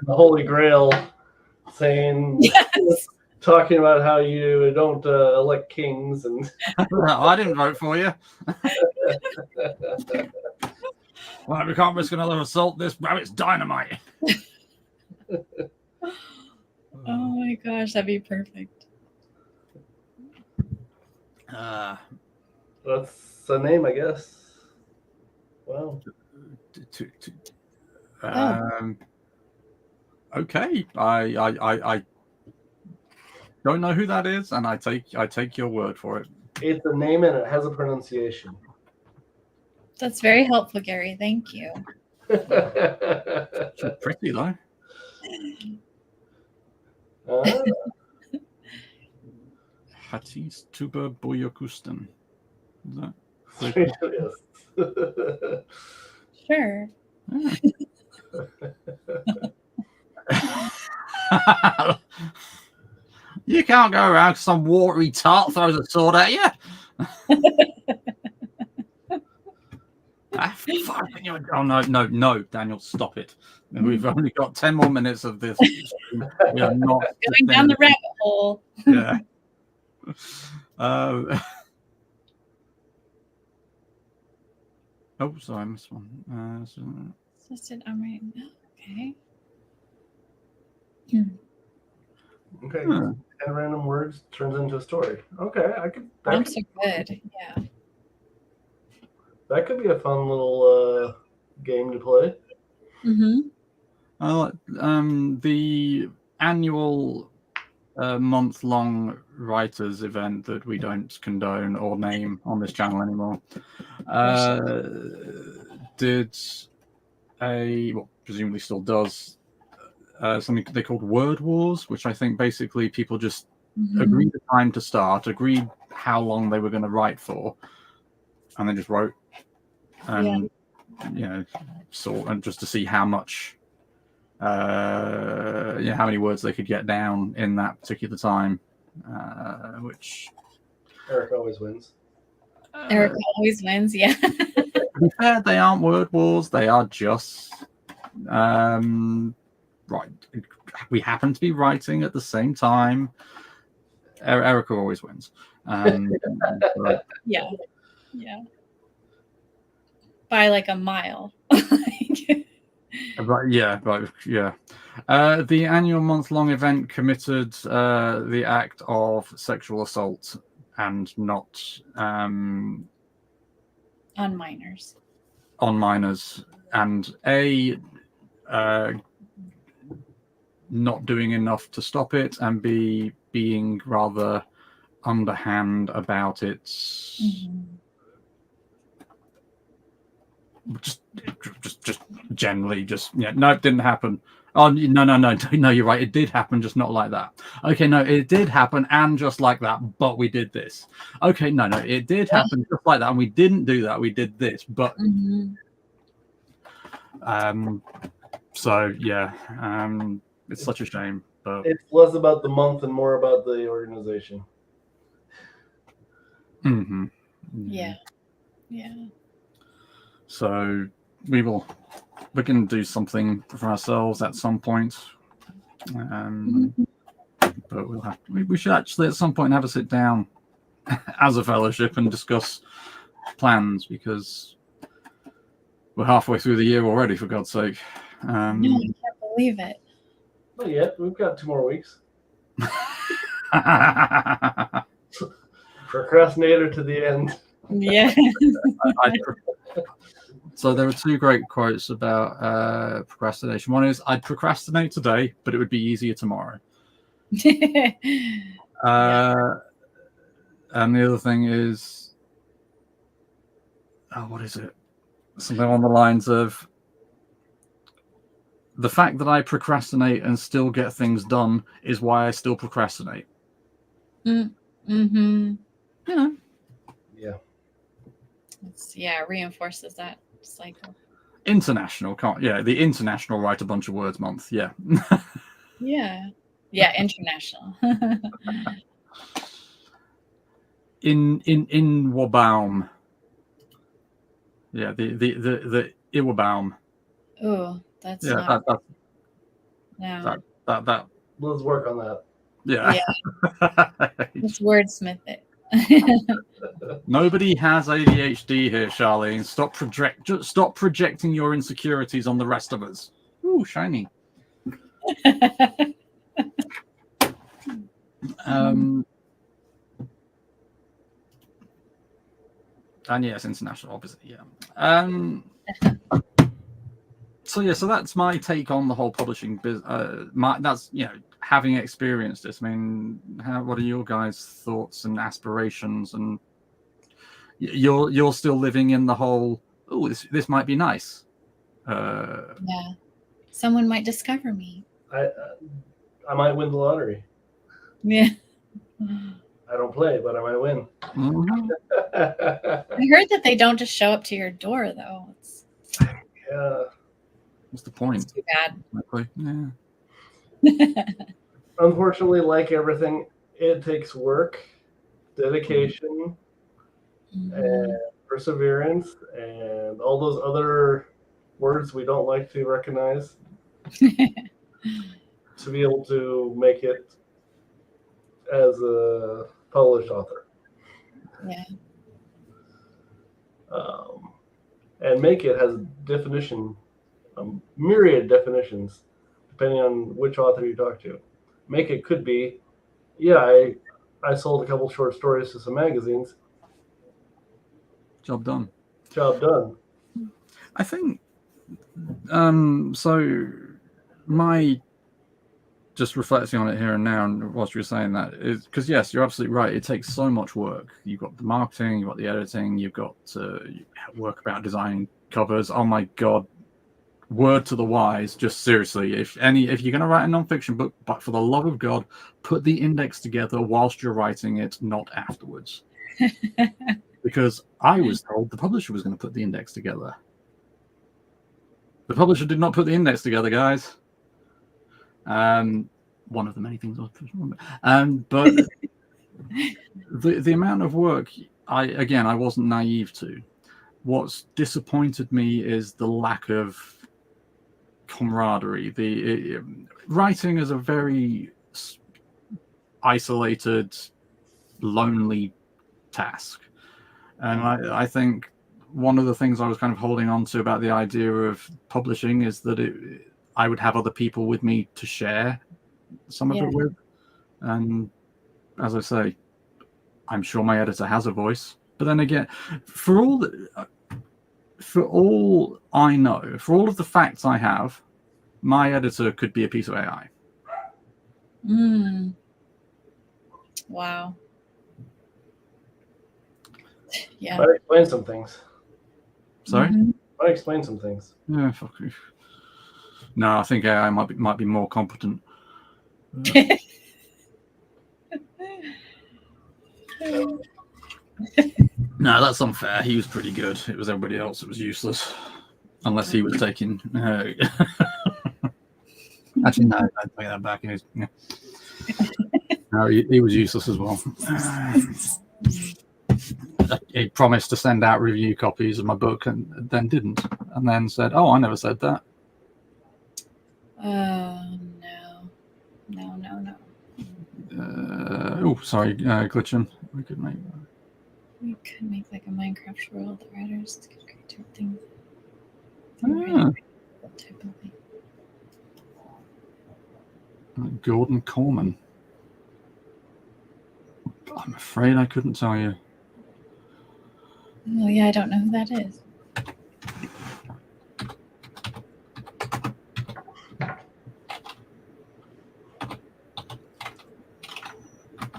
Holy Grail, saying, Yes. talking about how you don't elect kings, and I didn't vote for you. Well, we can't risk another assault. This rabbit's dynamite. Oh my gosh, that'd be perfect. that's the name, I guess. Wow. Okay, I don't know who that is, and I take your word for it. It's a name and it has a pronunciation. That's very helpful, Gary. Thank you. She's pretty though. Hatis Tuba Boyokustan. Is that? Yes. Sure. You can't go around 'cause some watery tart throws a sword at you. Oh no, Daniel, stop it. We've only got 10 more minutes of this. We are not Going down the rabbit hole. Yeah. Oh, sorry, I missed one. Assisted unrated. Okay. Okay. 10 random words turns into a story. Okay, Prompts are good. Yeah. That could be a fun little game to play. Mm-hmm. The annual month-long writers event that we don't condone or name on this channel anymore presumably still does something they called Word Wars, which I think basically people just agreed the time to start, agreed how long they were going to write for, and then just wrote, and and just to see how much how many words they could get down in that particular time, which Eric always wins. Eric always wins. Yeah. To be fair, they aren't word wars. They are just right. We happen to be writing at the same time. Erica always wins. Yeah. By like a mile. Yeah. The annual month-long event committed the act of sexual assault and not on minors. On minors, and not doing enough to stop it, and B, being rather underhand about it. Just generally, no, it didn't happen. Oh no, you're right, it did happen, just not like that. Okay, no, it did happen and just like that, but we did this. Okay, no, it did happen just like that, and we didn't do that, we did this, but so yeah, it's such a shame, but it's less about the month and more about the organization. Yeah. So we can do something for ourselves at some point, but we should actually at some point have a sit down as a fellowship and discuss plans, because we're halfway through the year already, for God's sake. No, I can't believe it. Not yet. We've got 2 more weeks. Procrastinator to the end. Yeah. So there are 2 great quotes about procrastination. One is, "I'd procrastinate today, but it would be easier tomorrow." And the other thing is, what is it? Something along the lines of, "The fact that I procrastinate and still get things done is why I still procrastinate." Mm-hmm. You know. Yeah. It reinforces that cycle. The International Write a Bunch of Words Month. Yeah. Yeah, international. in Wabaum. Yeah, the Iwabaum. Oh, that's Yeah, no. that. Let's work on that. Yeah. Let's wordsmith it. Nobody has ADHD here, Charlene. Stop projecting your insecurities on the rest of us. Ooh, shiny. And yes, international, obviously, yeah. So that's my take on the whole publishing business. That's, having experienced this. I mean, what are your guys' thoughts and aspirations? And you're still living in the whole, oh, this might be nice. Yeah, someone might discover me. I might win the lottery. Yeah. I don't play, but I might win. Mm-hmm. I heard that they don't just show up to your door, though. Yeah. What's the point? It's too bad. Yeah. Unfortunately, like everything, it takes work, dedication, and perseverance, and all those other words we don't like to recognize to be able to make it as a published author. Yeah. And make it has a definition, myriad definitions, depending on which author you talk to. Make it could be, I sold a couple short stories to some magazines. Job done. Job done. I think so my just reflecting on it here and now, and whilst you're saying that, is because yes, you're absolutely right, it takes so much work. You've got the marketing, you've got the editing, you've got to work about designing covers. Oh my god, word to the wise, just seriously, if you're going to write a non-fiction book, but for the love of God, put the index together whilst you're writing it, not afterwards. Because I was told the publisher was going to put the index together. The publisher did not put the index together, guys. One of the many things I was supposed to remember. But the amount of work I wasn't naive to. What's disappointed me is the lack of camaraderie. Writing is a very isolated, lonely task, and I think one of the things I was kind of holding on to about the idea of publishing is that I would have other people with me to share some of it with. And as I say, I'm sure my editor has a voice. But then again, for all I know, for all of the facts I have, my editor could be a piece of AI. Wow. Yeah. Might explain some things. Sorry? Might explain some things. Yeah, fuck you. No, I think AI might be more competent. No, that's unfair. He was pretty good. It was everybody else that was useless. Unless he was taking... Actually, no, I take that back. No, he was useless as well. He promised to send out review copies of my book and then didn't. And then said, oh, I never said that. No. Oh, sorry, glitching. We could make that. We could make like a Minecraft world that writers could create different things. Ah, Type of thing. Gordon Corman. I'm afraid I couldn't tell you. Oh yeah, I don't know who that is.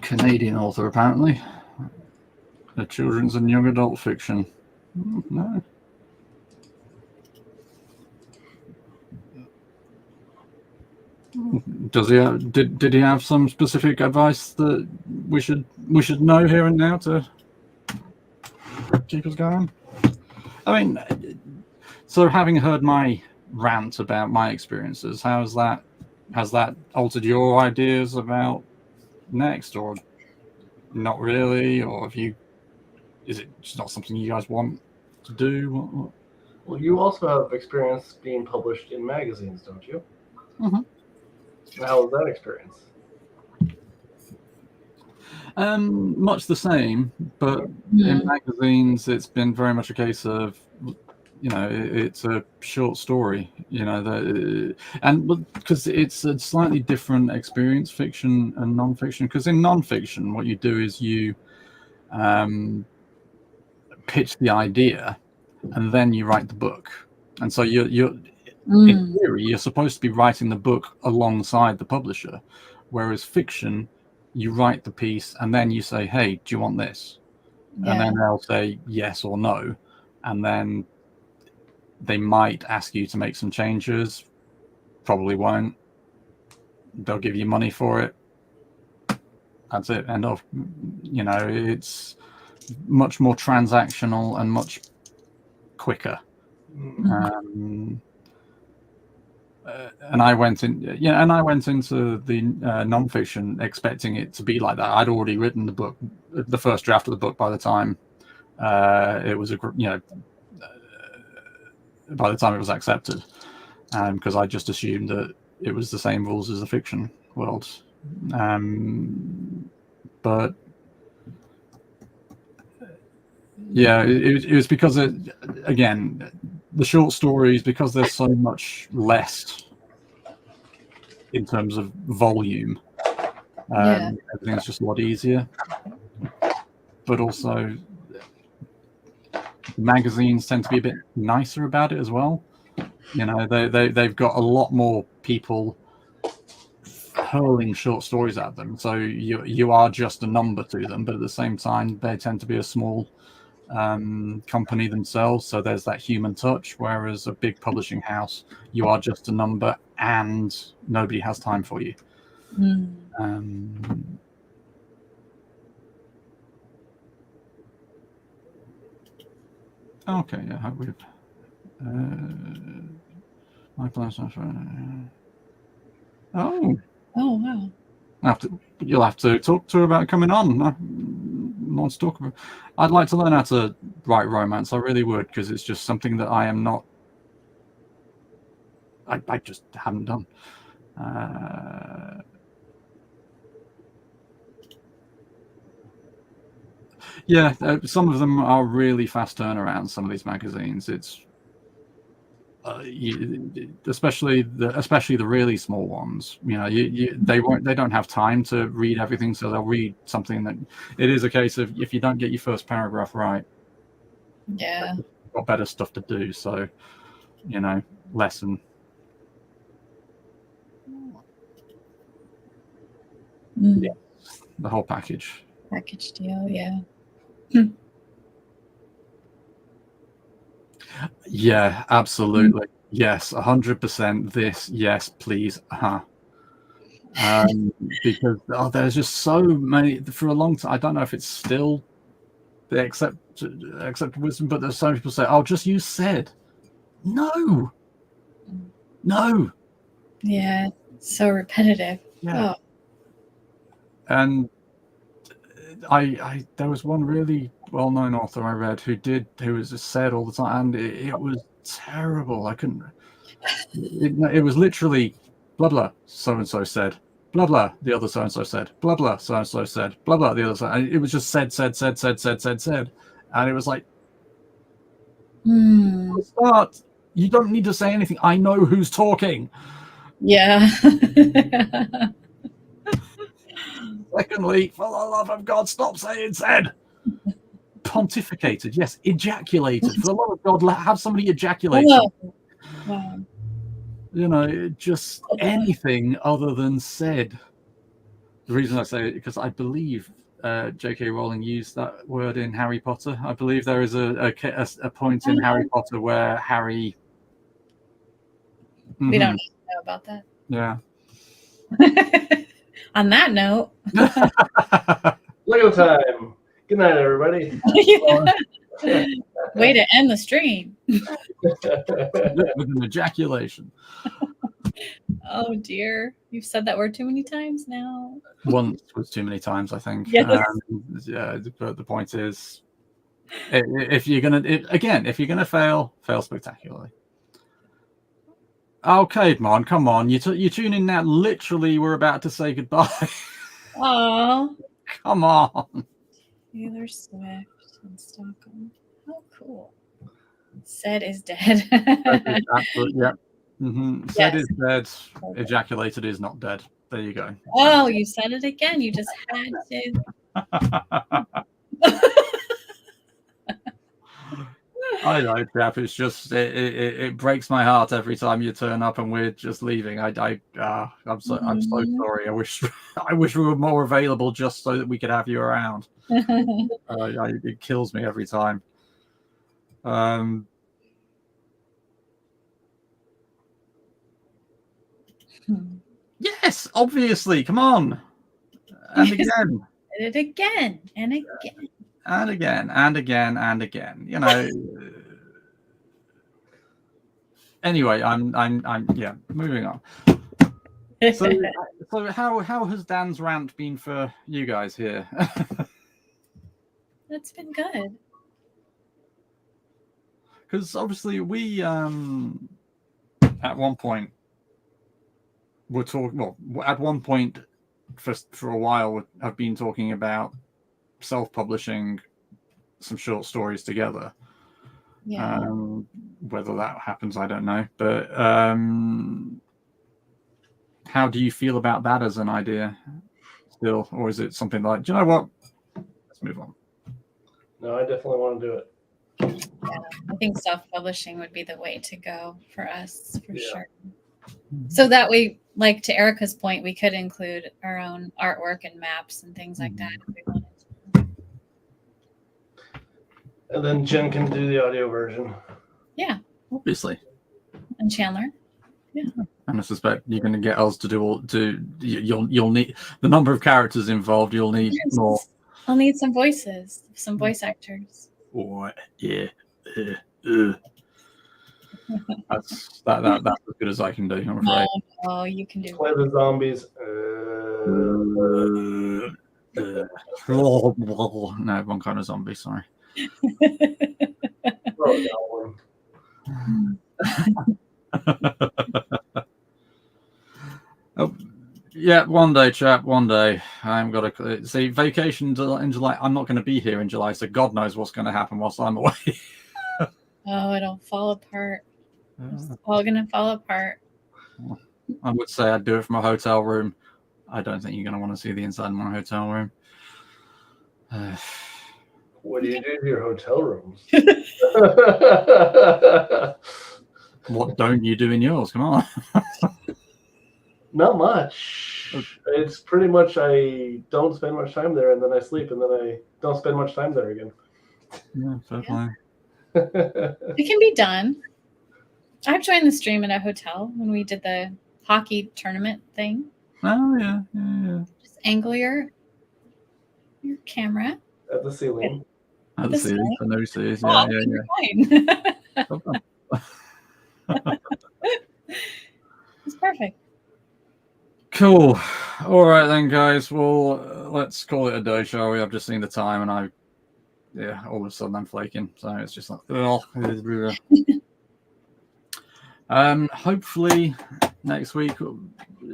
Canadian author, apparently. A children's and young adult fiction. No. Does he have, did he have some specific advice that we should know here and now to keep us going? I mean, so having heard my rant about my experiences, has that altered your ideas about next, or not really, or is it just not something you guys want to do? What? Well, you also have experience being published in magazines, don't you? Mm-hmm. How was that experience? Much the same, but in magazines, it's been very much a case of, it's a short story, and because it's a slightly different experience, fiction and non-fiction. Because in non-fiction, what you do is you pitch the idea, and then you write the book, and so you're in theory, you're supposed to be writing the book alongside the publisher, whereas fiction, you write the piece and then you say, hey, do you want this? Yeah. And then they'll say yes or no, and then they might ask you to make some changes, probably won't. They'll give you money for it. That's it, end of. It's much more transactional and much quicker. And I went into the non-fiction expecting it to be like that. I'd already written the book, the first draft of the book, by the time it was by the time it was accepted, because I just assumed that it was the same rules as the fiction world. But yeah, it was because again, the short stories, because there's so much less in terms of volume, everything's just a lot easier. But also, magazines tend to be a bit nicer about it as well. They've got a lot more people hurling short stories at them, so you are just a number to them. But at the same time, they tend to be a small company themselves, so there's that human touch, whereas a big publishing house, you are just a number and nobody has time for you. Okay, yeah, how weird. Oh wow. You'll have to talk to her about coming on. Want to talk about. I'd like to learn how to write romance. I really would, because it's just something that I am not. I just haven't done. Yeah, some of them are really fast turnarounds. Some of these magazines, it's especially the really small ones. They don't have time to read everything, so they'll read something that. It is a case of, if you don't get your first paragraph right, you've got better stuff to do. So, lesson. Yeah, the whole package deal. Yeah. Yeah, absolutely. Yes, 100%. This, yes, please. Because there's just so many for a long time. I don't know if it's still the accept wisdom, but there's so many people say, "Oh, just use said." No. Yeah, so repetitive. Yeah. Oh. And there was one really well-known author I read who was just said all the time, and it was terrible. I couldn't. It was literally blah blah so and so said blah blah. The other so and so said, blah blah. So and so said, blah blah. The other so, and it was just said, and it was like, start. You don't need to say anything. I know who's talking. Yeah. Secondly, for the love of God, stop saying said. Pontificated, yes, ejaculated. For the love of God, have somebody ejaculate. Wow. Wow. You know, just anything other than said. The reason I say it because I believe J.K. Rowling used that word in Harry Potter. I believe there is a point in Harry Potter where Harry. We don't need to know about that. Yeah. On that note. Lego time. Good night, everybody. Way to end the stream. With an ejaculation. Oh dear. You've said that word too many times now. Once was too many times, I think. Yes. Yeah, but the point is, if you're gonna fail spectacularly. Okay, Mon, come on. You tune in now. Literally, we're about to say goodbye. Oh. Come on. Taylor Swift in Stockholm. How cool. Said is dead. Absolutely, yeah. Mm-hmm. Said Yes. is dead. Ejaculated is not dead. There you go. Oh, you said it again. You just had to. I know, Jeff. It's just it breaks my heart every time you turn up and we're just leaving. I'm so sorry. I wish we were more available just so that we could have you around. It kills me every time. Yes, obviously. Come on, and again. Did it again and again. And again, and again, and again. You know. Anyway, I'm yeah. Moving on. So how has Dan's rant been for you guys here? That's been good. Because obviously we at one point were talking. Well, at one point for a while have been talking about self-publishing some short stories together. Yeah. Whether that happens, I don't know. But how do you feel about that as an idea still? Or is it something like, do you know what? Let's move on. No, I definitely want to do it. Yeah, I think self-publishing would be the way to go for us, for Yeah. sure. So that we, like to Erica's point, we could include our own artwork and maps and things like that if we wanted to. And then Jen can do the audio version. Yeah, Obviously. and Chandler. And I suspect you're going to get us to do you'll need the number of characters involved. You'll need more. I'll need some voices, some voice actors. Or yeah. That's as good as I can do, I'm afraid. Oh, you can do Play the zombies. No, one kind of zombie, sorry. Oh, that one. Oh, yeah, one day, chap, one day. I'm got to see vacation in July. I'm not going to be here in July, so God knows what's going to happen whilst I'm away. Oh, it'll fall apart. It's all gonna fall apart. I would say I'd do it from a hotel room. I don't think you're going to want to see the inside of my hotel room. What do you do to your hotel rooms? What don't you do in yours? Come on. Not much. It's pretty much I don't spend much time there, and then I sleep, and then I don't spend much time there again. Yeah, fair play. It can be done. I've joined the stream at a hotel when we did the hockey tournament thing. Oh yeah. Just angle your camera. At the ceiling. At the series, the new series. Oh, Yeah. fine. It's perfect. Cool. All right then, guys. Well, let's call it a day, shall we? I've just seen the time, and all of a sudden I'm flaking. So it's just like, hopefully next week.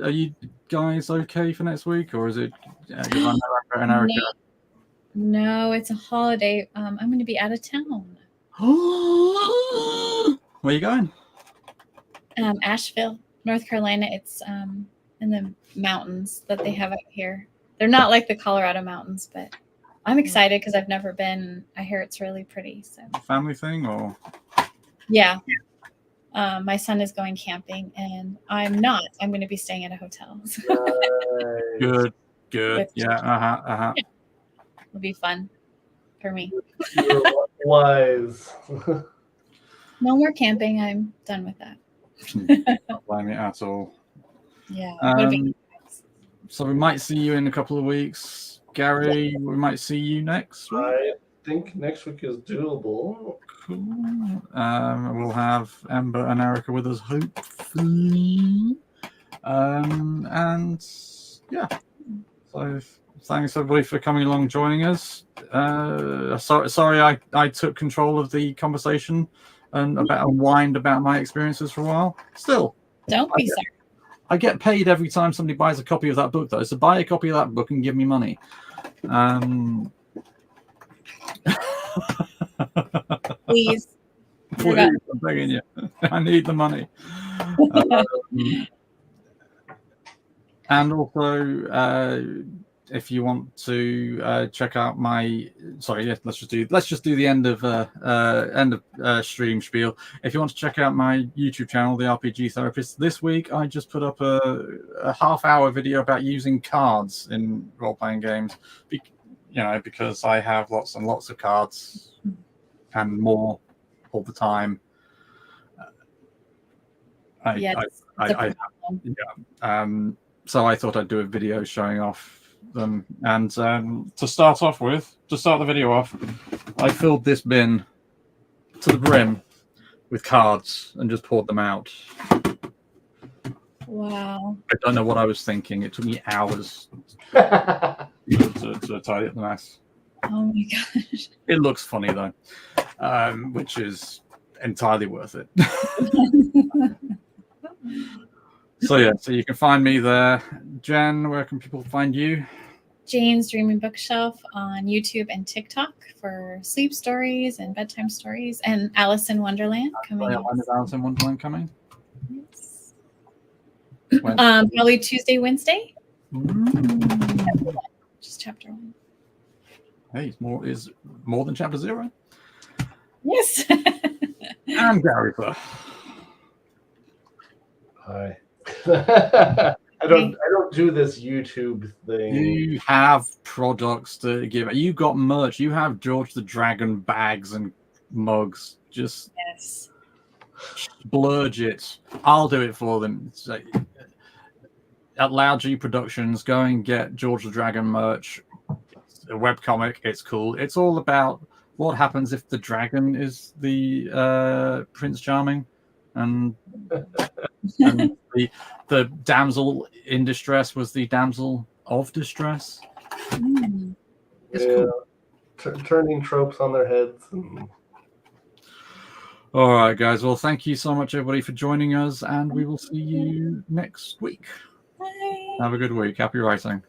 Are you guys okay for next week, or is it America? No, it's a holiday. I'm going to be out of town. Where you going? Asheville, North Carolina. It's in the mountains that they have out here. They're not like the Colorado mountains, but I'm excited because I've never been. I hear it's really pretty. So Family thing, or yeah. My son is going camping, and I'm not. I'm going to be staying at a hotel. So Nice. good. Yeah, it'll be fun for me. You're wise. No more camping. I'm done with that. Not blame it at all. Yeah. What about So we might see you in a couple of weeks. Gary, we might see you next week. I think next week is doable. Cool. We'll have Ember and Erica with us, hopefully. And yeah. So thanks everybody for coming along, joining us. Sorry, I took control of the conversation and whined about my experiences for a while. Still, Don't be sorry. I get paid every time somebody buys a copy of that book, though. So buy a copy of that book and give me money. Please. Please, I'm begging you. I need the money. And also, if you want to check out my, let's just do the end of stream spiel. If you want to check out my YouTube channel, The RPG Therapist, this week I just put up a half-hour video about using cards in role-playing games. Because I have lots and lots of cards and more all the time. So I thought I'd do a video showing off them. And to start the video off, I filled this bin to the brim with cards and just poured them out. Wow. I don't know what I was thinking. It took me hours to tidy up the mess. Oh my gosh. It looks funny though, which is entirely worth it. So you can find me there. Jen, where can people find you? Jane's Dreaming Bookshelf on YouTube and TikTok for sleep stories and bedtime stories, and Alice in Wonderland coming. When is Alice in Wonderland coming? Yes. When? Probably Tuesday, Wednesday. Just chapter 1. Hey, it's more than chapter 0. Yes. And Gary. Hi. I don't do this YouTube thing. You have products to give. You got merch. You have George the Dragon bags and mugs. Just Yes. splurge it. I'll do it for them. So, at Loud G Productions, go and get George the Dragon merch. It's a webcomic. It's cool. It's all about what happens if the dragon is the Prince Charming, and the damsel in distress was the damsel of distress. It's cool. Turning tropes on their heads. All right, guys. Well, thank you so much, everybody, for joining us, and we will see you next week. Bye. Have a good week. Happy writing.